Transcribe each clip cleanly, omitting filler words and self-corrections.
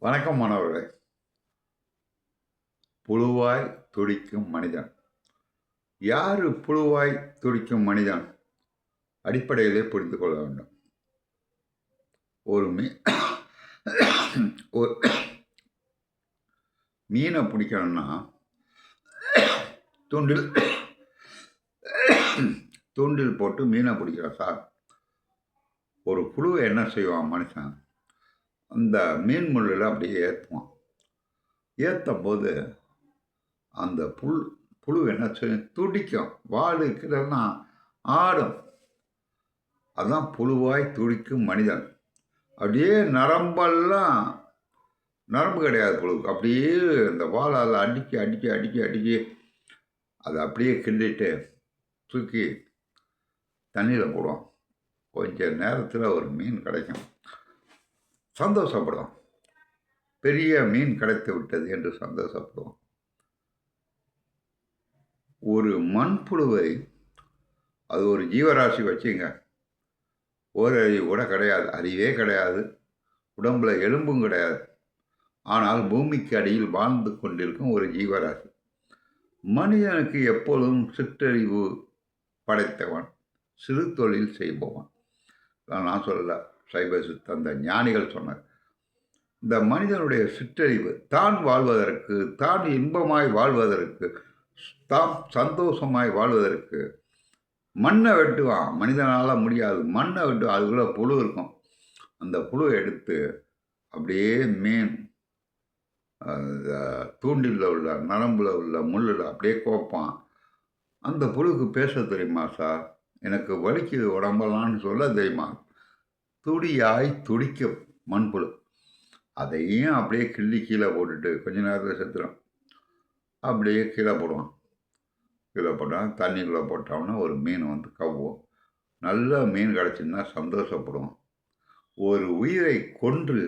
வணக்கம் மாணவர்களே. புழுவாய் துடிக்கும் மனிதன். யாரு புழுவாய் துடிக்கும் மனிதன்? அடிப்படையிலே புரிந்து கொள்ள வேண்டும். ஒரு ஒரு மீனை பிடிக்கணும்னா தூண்டில் தூண்டில் போட்டு மீனை பிடிக்கிறோம் சார். ஒரு புழுவை என்ன செய்வான் மனுஷன்? அந்த மீன் முள்ளில் அப்படியே ஏற்றுவான். ஏற்றும் போது அந்த புழு என்ன செய்யும்? துடிக்கும். வால் இருக்கிறதுனா ஆடும். அதுதான் புழுவாய் துடிக்கும் மனிதன். அப்படியே நரம்பு கிடையாது புழுவுக்கு. அப்படியே இந்த வாழால் அடிக்கி அதை அப்படியே கிண்டிட்டு தூக்கி தண்ணியில் போடுவோம். கொஞ்ச நேரத்தில் ஒரு மீன் கிடைக்கும். சந்தோஷப்படுவோம். பெரிய மீன் கிடைத்து விட்டது என்று சந்தோஷப்படுவோம். ஒரு மண்புழுவை, அது ஒரு ஜீவராசி வச்சுங்க, ஒரு அறிவு கூட கிடையாது, அறிவே கிடையாது, உடம்புல எலும்பும் கிடையாது. ஆனால் பூமிக்கு அடியில் வாழ்ந்து கொண்டிருக்கும் ஒரு ஜீவராசி. மனிதனுக்கு எப்பொழுதும் சிற்றறிவு படைத்தவன், சிறு தொழில் செய்பவன். நான் சொல்லல, சைவ சித்தாந்த ஞானிகள் சொன்னார். இந்த மனிதனுடைய சிற்றறிவு தான் வாழ்வதற்கு, தான் இன்பமாய் வாழ்வதற்கு, தாம் சந்தோஷமாய் வாழ்வதற்கு மண்ணை வெட்டுவான். மனிதனால் முடியாது. மண்ணை வெட்டுவான். அதுக்குள்ளே புழு இருக்கும். அந்த புழுவை எடுத்து அப்படியே மீன் தூண்டில் உள்ள நரம்பில் உள்ள முள்ளில் அப்படியே கோப்பான். அந்த புழுவுக்கு பேச தெரியுமா சார்? எனக்கு வலிக்குது உடம்பெல்லாம்னு சொல்ல தெரியுமா? துடியாய் துடிக்கும் மண்புழு. அதையும் அப்படியே கிள்ளி கீழே போட்டுட்டு கொஞ்ச நேரத்தில் செத்துடும். அப்படியே கீழே போடுவான். கீழே போட்டால் தண்ணிக்குள்ளே போட்டோம்னா ஒரு மீன் வந்து கவ்வும். நல்ல மீன் கிடச்சின்னா சந்தோஷப்படுவோம். ஒரு உயிரை கொன்று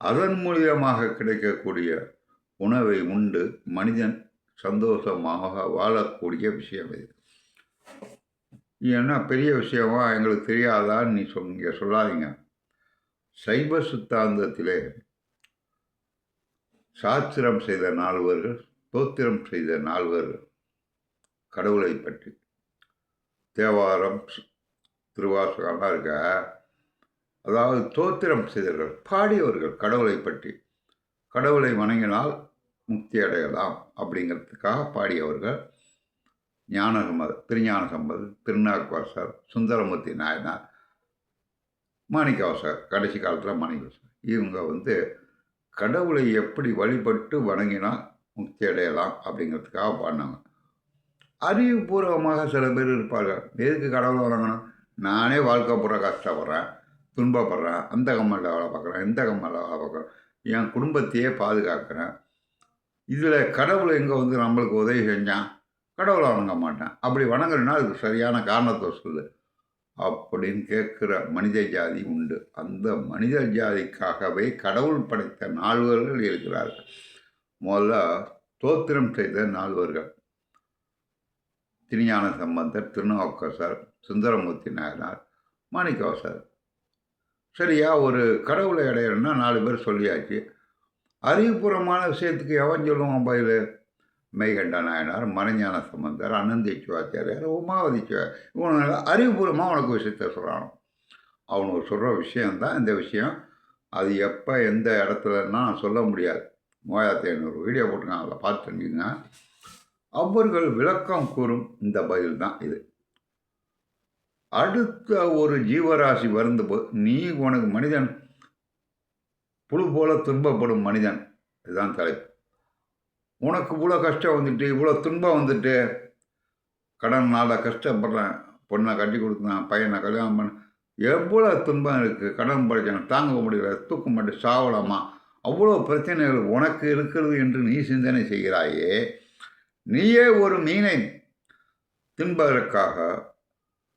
அதன் மூலியமாக கிடைக்கக்கூடிய உணவை உண்டு மனிதன் சந்தோஷமாக வாழக்கூடிய விஷயம் இது. என்ன பெரிய விஷயமா எங்களுக்கு தெரியாதான்னு நீங்க சொல்லாதீங்க. சைவ சித்தாந்தத்திலே சாஸ்திரம் செய்த 4 தோத்திரம் செய்த 4 கடவுளை பற்றி, தேவாரம் திருவாசகம்லாம் இருக்க, அதாவது தோத்திரம் செய்தவர்கள், பாடியவர்கள் கடவுளை பற்றி, கடவுளை வணங்கினால் முக்தி அடையலாம் அப்படிங்கிறதுக்காக பாடியவர்கள் ஞானசம்பந்தர், திருஞான சம்பந்தர், திருநாவுக்கரசர், சுந்தரமூர்த்தி நாயனார், மாணிக்கவாசகர், கடைசி காலத்தில் மாணிக்கவாசகர். இவங்க வந்து கடவுளை எப்படி வழிபட்டு வணங்கினால் முக்தி அடையலாம் அப்படிங்கிறதுக்காக பாடினாங்க. அறிவுபூர்வமாக சில பேர் இருப்பார்கள். எதுக்கு கடவுளை வணங்கணும்? நானே வாழ்க்கை பூரா கஷ்டப்படுறேன், துன்பப்படுறேன், அந்த கம்மலில் வேலை பார்க்குறேன், இந்த கம்மலில் வேலை பார்க்குறேன், என் குடும்பத்தையே பாதுகாக்கிறேன், இதில் கடவுளை எங்கே வந்து நம்மளுக்கு உதவி செஞ்சான்? கடவுளை வணங்க மாட்டேன். அப்படி வணங்குறதுனா அதுக்கு சரியான காரணத்தை சொல்லு அப்படின்னு கேட்குற மனித ஜாதி உண்டு. அந்த மனித ஜாதிக்காகவே கடவுள் படைத்த 4 இருக்கிறார்கள். முதல்ல தோத்திரம் செய்த 4: திருஞான சம்பந்தர், திருநாவுக்கரசர், சுந்தரமூர்த்தி நாயனார், மாணிக்கவாசகர். சரியா, ஒரு கடவுளை அடையணும்னா 4 பேர் சொல்லியாச்சு. அறிவுபூர்வமான விஷயத்துக்கு எவன் சொல்லுவான் பதில்? மெய்கண்ட நாயனார், மறைஞான சம்பந்தர், அனந்தி சிவாச்சாரியார், உமாவதி இவங்க அறிவுபூர்வமாக உனக்கு விஷயத்த சொல்கிறானோ. அவனுக்கு சொல்கிற விஷயந்தான் இந்த விஷயம். அது எப்போ எந்த இடத்துலன்னா சொல்ல முடியாது. 3500 வீடியோ போட்டுருக்காங்க, அதில் பார்த்து தெரிஞ்சுங்க. அவர்கள் விளக்கம் கூறும் இந்த பதில் தான் இது. அடுத்த ஒரு ஜீவராசி வருந்தபோது நீ உனக்கு மனிதன் புழு போல துன்பப்படும் மனிதன், இதுதான் தலைப்பு. உனக்கு இவ்வளோ கஷ்டம் வந்துட்டு, இவ்வளோ துன்பம் வந்துட்டு, கடனால் கஷ்டப்படுறேன், பொண்ணை கட்டி கொடுத்தேன், பையனை கல்யாணம் பண்ண, எவ்வளோ துன்பம் இருக்குது, கடன் பிரச்சனை தாங்க முடியல, தூக்க மாட்டேன், சாவலாமா, அவ்வளோ பிரச்சனைகள் உனக்கு இருக்கிறது என்று நீ சிந்தனை செய்கிறாயே. நீயே ஒரு மீனை தின்பதற்காக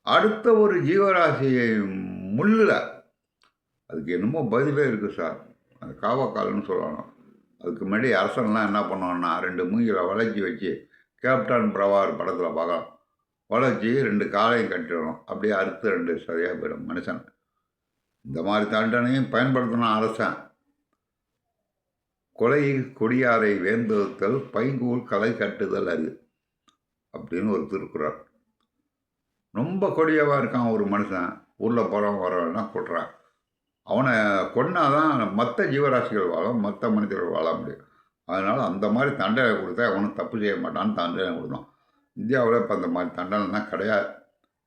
அடுத்த ஒரு ஜீவராசியை முள்ளில், அதுக்கு என்னமோ பதிலே இருக்குது சார், அது காவக்கால்னு சொல்லணும். அதுக்கு முன்னாடி அரசன்லாம் என்ன பண்ணுவான்னா 2 மூங்கில வளைச்சி வச்சு, கேப்டன் பிரபாகர் படத்தில் பார்க்கலாம், வளைச்சி 2 காலையும் கட்டிடணும். அப்படியே அறுத்து 2 சரியாக போயிடும் மனுஷன். இந்த மாதிரி தண்டனையும் பயன்படுத்தின அரசன். கொலை கொடியாரை வேந்தொத்தல் பைங்கூழ் களை கட்டுதல் அது அப்படின்னு ஒரு திருக்குறள். ரொம்ப கொடியவாக இருக்கான் ஒரு மனுஷன், ஊரில் போகிறவன் வரவெல்லாம் கொட்டுறான். அவனை கொன்னாதான் மற்ற ஜீவராசிகள் வாழும், மற்ற மனிதர்கள் வாழ முடியும். அதனால் அந்த மாதிரி தண்டனை கொடுத்தா அவனும் தப்பு செய்ய மாட்டான்னு தண்டனை கொடுக்கணும். இந்தியாவில் இப்போ அந்த மாதிரி தண்டனைலாம் கிடையாது,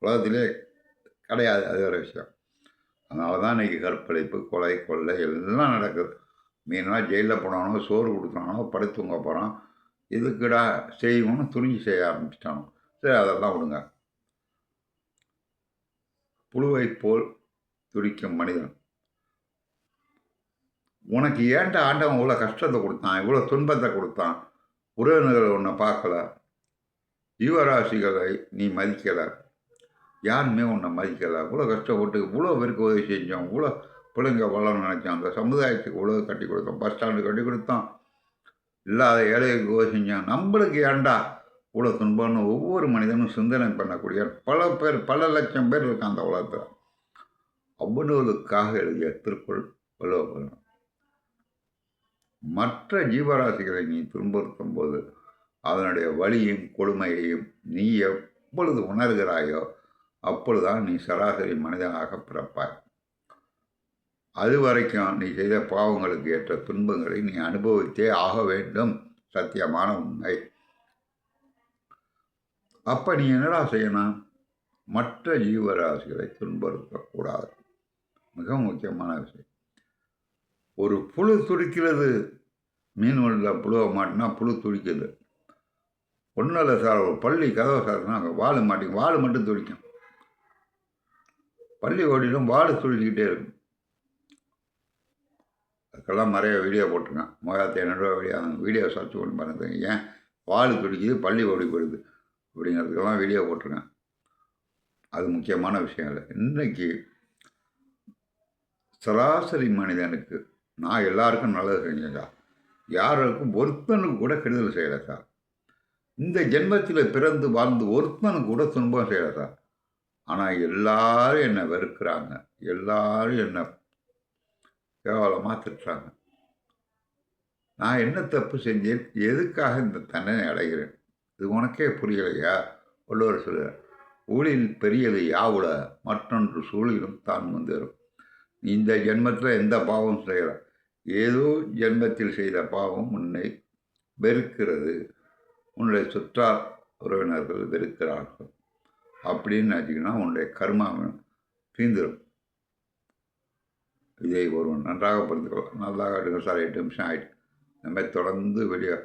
உலகத்திலே கிடையாது. அது ஒரு விஷயம். அதனால தான் இன்றைக்கி கற்பழிப்பு, கொலை, கொள்ளை எல்லாம் நடக்குது. மீனெலாம் ஜெயிலில் போனானோ, சோறு கொடுக்குறானோ, படுத்துங்க போகிறான், இதுக்குடா செய்வோன்னு துணிஞ்சு செய்ய ஆரம்பிச்சிட்டானோ. சரி, அதெல்லாம் விடுங்க. புழுவை போல் துடிக்கும் மனிதன். உனக்கு ஏன்டா ஆண்டவன் இவ்வளோ கஷ்டத்தை கொடுத்தான், இவ்வளோ துன்பத்தை கொடுத்தான்? உறவினர்கள் உன்னை பார்க்கல, ஜீவராசிகளை நீ மதிக்கலை, யாருமே உன்னை மதிக்கலை. இவ்வளோ கஷ்டப்பட்டு இவ்வளோ பேருக்கு உதவி செஞ்சோம், இவ்வளோ பிள்ளைங்க வளரணும்னு நினச்சோம், அந்த சமுதாயத்துக்கு இவ்வளோ கட்டி கொடுத்தோம், பஸ் ஸ்டாண்டு கட்டி கொடுத்தோம், இல்லாத ஏழைகளுக்கு உதவி செஞ்சோம், நம்மளுக்கு ஏன்டா இவ்வளோ துன்பம்னு ஒவ்வொரு மனிதனும் சிந்தனை பண்ணக்கூடிய பல பேர், பல லட்சம் பேர் இருக்கான் அந்த உலகத்தில். அவ்வளவுக்காக எழுதிய திருக்குறள் வள்ளுவ. மற்ற ஜீவராசிகளை நீ துன்புறுத்தும் போது அதனுடைய வலியும் கொடுமையையும் நீ எப்பொழுது உணர்கிறாயோ அப்பொழுதுதான் நீ சராசரி மனிதனாக பிறப்பாய். அது வரைக்கும் நீ செய்த பாவங்களுக்கு ஏற்ற துன்பங்களை நீ அனுபவித்தே ஆக வேண்டும். சத்தியமான உண்மை. அப்போ நீ என்னடா செய்யணும்? மற்ற ஜீவராசிகளை துன்புறுத்தக்கூடாது. மிக முக்கியமான விஷயம். ஒரு புழு துடிக்கிறது, மீன் உள்ள புழுவை மாட்டினா புழு துடிக்குது. ஒன்றும் இல்லை சார், ஒரு பள்ளி கதவை சார்னா அங்கே வால் மாட்டிக்கும், வால் மட்டும் துடிக்கும். பள்ளி ஓடிடும், வால் துடிச்சிக்கிட்டே இருக்கும். அதுக்கெல்லாம் நிறைய வீடியோ போட்டிருக்கேன். 3500 வீடியோ சர்ச் பண்ணி பாருங்க. ஏன் வால் துடிக்குது, பள்ளி ஓடி போயிடுது அப்படிங்கிறதுக்கெல்லாம் வீடியோ போட்டிருக்கேன். அது முக்கியமான விஷயம் இல்லை. இன்றைக்கி சராசரி மனிதனுக்கு நான் எல்லாருக்கும் நல்லது செஞ்சேன் சார், யாருக்கும் ஒருத்தனுக்கு கூட கெடுதல் செய்யலை சார். இந்த ஜென்மத்தில் பிறந்து வாழ்ந்து ஒருத்தனுக்கு கூட துன்பம் செய்யலை சார். ஆனால் எல்லாரும் என்னை வெறுக்கிறாங்க, எல்லாரும் என்னை கேவலமாக திட்டுறாங்க. நான் என்ன தப்பு செஞ்சேன், எதுக்காக இந்த தண்டனை அடைகிறேன்? இது உனக்கே புரியலையா? வள்ளுவர் சொல்கிறார், ஊழில் பெரியது யாவுல மற்றொன்று சூழிலும் தான் வந்துடும். இந்த ஜென்மத்தில் எந்த பாவம் செய்யலாம், ஏதோ ஜென்மத்தில் செய்த பாவம் உன்னை வெறுக்கிறது, உன்னுடைய சுற்றார் உறவினர்கள் வெறுக்கிறார்கள் அப்படின்னு நினச்சிங்கன்னா உன்னுடைய கர்மா தீந்துடும். இதை ஒருவன் நன்றாக புரிந்துக்கலாம். நல்லா எடுங்க சார், 8 நிமிஷம் ஆகிட்டு. இந்த மாதிரி தொடர்ந்து வீடியோ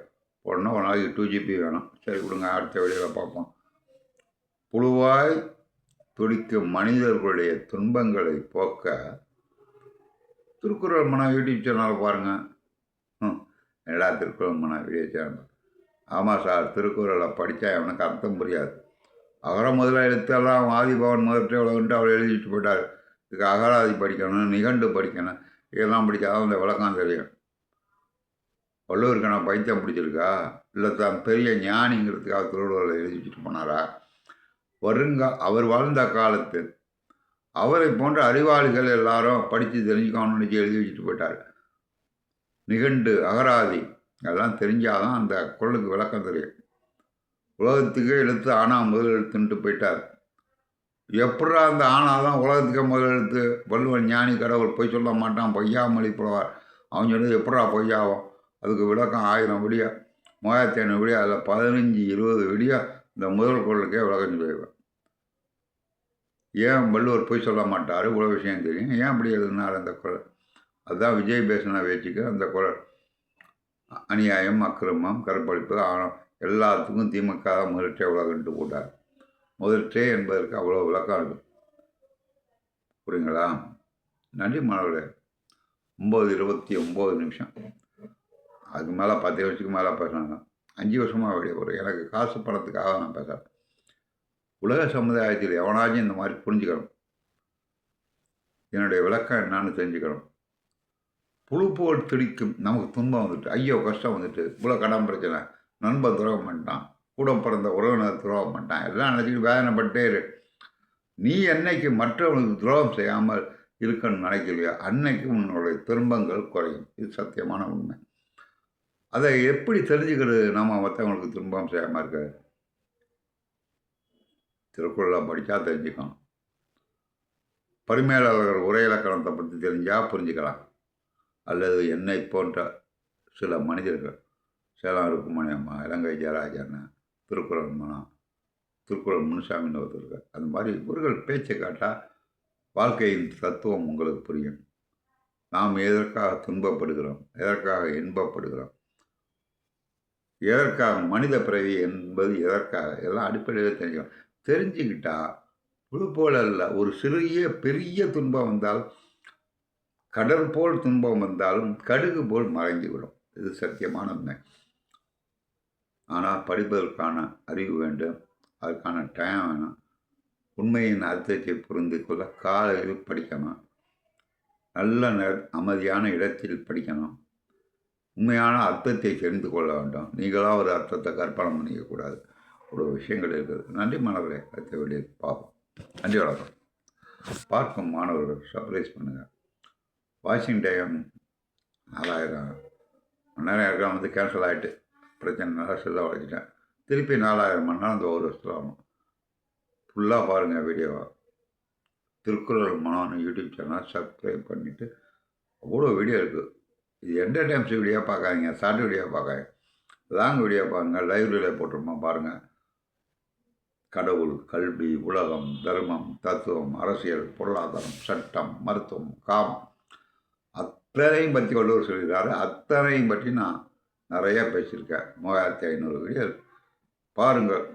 போடணும். ஒரு நாளைக்கு 2 GB வேணும். சரி கொடுங்க, அடுத்த வீடியோவில் பார்ப்போம். புழுவாய் துடிக்கும் மனிதர்களுடைய துன்பங்களை போக்க திருக்குறள் மனா யூடியூப் சேனல் பாருங்கள். எல்லா திருக்குறள் மனா வீடியோ சேனல். ஆமாம் சார், திருக்குறளை படித்தா அவனுக்கு அர்த்தம் புரியாது. அகர முதல்ல எழுத்தெல்லாம் ஆதிபவன் முதற்ற உலகன்ட்டு அவர் எழுதிட்டு போயிட்டார். இதுக்கு அகராதி படிக்கணும், நிகண்டு படிக்கணும், இதெல்லாம் படித்தாதான் அந்த விளக்கம் தெரியும். வள்ளுவருக்கு நான் பைத்தியம் பிடிச்சிருக்கா, இல்லை தான் பெரிய ஞானிங்கிறதுக்காக திருவள்ளுவரை எழுதி வச்சுட்டு போனாரா? அவர் வாழ்ந்த காலத்தில் அவரை போன்ற அறிவாளிகள் எல்லாரும் படித்து தெரிஞ்சுக்கணும்னு நினச்சி எழுதி வச்சுட்டு போயிட்டார். நிகண்டு, அகராதி அதெல்லாம் தெரிஞ்சாதான் அந்த குறளுக்கு விளக்கம் தெரியும். உலகத்துக்கே எழுத்து ஆனா முதல் எழுத்துன்ட்டு போயிட்டார். எப்படா அந்த ஆனாதான் உலகத்துக்கே முதல் எழுத்து? வள்ளுவன் ஞானி, கடவுள், பொய் சொல்ல மாட்டான், பொய்யாமொழி புலவார். அவன் சொல்லி எப்படா பொய்யாகும்? அதுக்கு விளக்கம் 1000 விடியா, 3500 விடியா, அதில் 15-20 விடியா இந்த முதல் குறளுக்கே விளக்கம் சொல்லிடுவேன். ஏன் வள்ளுவர் பொய் சொல்ல மாட்டார்? இவ்வளோ விஷயம் தெரியும். ஏன் அப்படி எழுதினார் அந்த குறள்? அதுதான் விஜய் பேசின பேச்சுக்கு அந்த குறள். அநியாயம், அக்கிரமம், கற்பழிப்பு, எல்லாத்துக்கும் திமுக தான் முதற்றே உலகன்ட்டு போட்டார். முதற்றே என்பதற்கு அவ்வளோ விளக்கம் இருக்குது. புரியுங்களா? நன்றி மாணவர்களே. 9:29 நிமிஷம். அதுக்கு மேலே 10 வருஷத்துக்கு மேலே பேசுனாங்க. 5 வருஷமாக வெளியே போகிறேன். எனக்கு காசு பணத்துக்காக நான் பேசுகிறேன். உலக சமுதாயத்தில் எவனாச்சும் இந்த மாதிரி புரிஞ்சுக்கணும், என்னுடைய விளக்கம் என்னான்னு தெரிஞ்சுக்கணும். புழு போல் துடிக்கும் நமக்கு துன்பம் வந்துட்டு, ஐயோ கஷ்டம் வந்துட்டு, இவ்வளோ கடன் பிரச்சனை, நண்பன் துரோகம் பண்ணிட்டான், கூட பிறந்த உறவினர் துரோகம் பண்ணிட்டான், எல்லாம் நினச்சிக்கிட்டு வேதனைப்பட்டே இரு. நீ என்னைக்கு மற்றவனுக்கு துரோகம் செய்யாமல் இருக்கணும்னு நினைக்கலையோ அன்னைக்கு உன்னுடைய துன்பங்கள் குறையும். இது சத்தியமான உண்மை. அதை எப்படி தெரிஞ்சுக்கிறது நம்ம மற்றவங்களுக்கு துன்பம் செய்யாமல் இருக்க? திருக்குறளை படித்தா தெரிஞ்சுக்கணும். பரிமேலழகர் உரை இலக்கணத்தை பற்றி தெரிஞ்சால் புரிஞ்சுக்கலாம். அல்லது என்னை போன்ற சில மனிதர்கள், சேலம் ருக்குமணி அம்மா, இலங்கை ஜெயராஜன், திருக்குறள் மனம், திருக்குறள் முனுசாமின்னு ஒருத்தர் இருக்கார். அந்த மாதிரி இவர்கள் பேச்சை காட்டால் வாழ்க்கையின் தத்துவம் உங்களுக்கு புரியும். நாம் எதற்காக துன்பப்படுகிறோம், எதற்காக இன்பப்படுகிறோம், எதற்காக மனித பிறவி என்பது எதற்காக, எல்லாம் அடிப்படையில் தெரிஞ்சுக்கணும். தெரிஞ்சுக்கிட்டா புழு போல அல்ல, ஒரு சிறிய பெரிய துன்பம் வந்தால், கடல் போல் துன்பம் வந்தாலும் கடுகு போல் மறைந்துவிடும். இது சத்தியமான உண்மை. ஆனால் படிப்பதற்கான அறிவு வேண்டும், அதுக்கான டைம் வேணும். உண்மையின் அர்த்தத்தை புரிந்து கொள்ள காலையில் படிக்கணும், நல்ல அமைதியான இடத்தில் படிக்கணும், உண்மையான அர்த்தத்தை தெரிந்து கொள்ள வேண்டும். நீங்களாக ஒரு அர்த்தத்தை கற்பனை பண்ணிக்கக்கூடாது. ஒரு விஷயங்கள் இருக்குது. நன்றி மாணவர்களே. அடுத்த வீடியோ பார்ப்போம். நன்றி, வணக்கம். பார்க்கும் மாணவர்கள் சர்ப்ரைஸ் பண்ணுங்கள். வாட்சிங் டைம் 4000 மணி நேரம் இருக்கலாம் வந்து கேன்சல் ஆகிட்டு பிரச்சனை நல்லா செல்ல வளைச்சிட்டேன். திருப்பி 4000 மணி நேரம் அந்த ஒரு வருஷத்தில் ஆகணும். ஃபுல்லாக பாருங்கள் வீடியோவை. திருக்குறள் மனோன்னு யூடியூப் சேனல் சப்ஸ்கிரைப் பண்ணிவிட்டு அவ்வளோ வீடியோ இருக்குது. இது என்டர்டைன்ஸ் வீடியோ பார்க்காதீங்க, ஷார்ட் வீடியோ பார்க்காதீங்க, லாங் வீடியோ பாருங்கள். லைவ்ல போட்டிருமா பாருங்கள். கடவுள், கல்வி, உலகம், தர்மம், தத்துவம், அரசியல், பொருளாதாரம், சட்டம், மருத்துவம், காமம் அத்தனையும் பற்றி வள்ளுவர் சொல்லியிருக்காரு. அத்தனையும் பற்றி நான் நிறையா பேசியிருக்கேன். 3500 வீடியோ பாருங்கள்.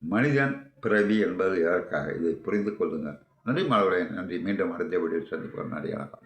மனிதன் பிறவி என்பது எதற்காக, இதை புரிந்து கொள்ளுங்கள். நன்றி மாணவர்களே, நன்றி. மீண்டும் அடுத்த வீடியோ சந்திப்போம். நன்றி, வணக்கம்.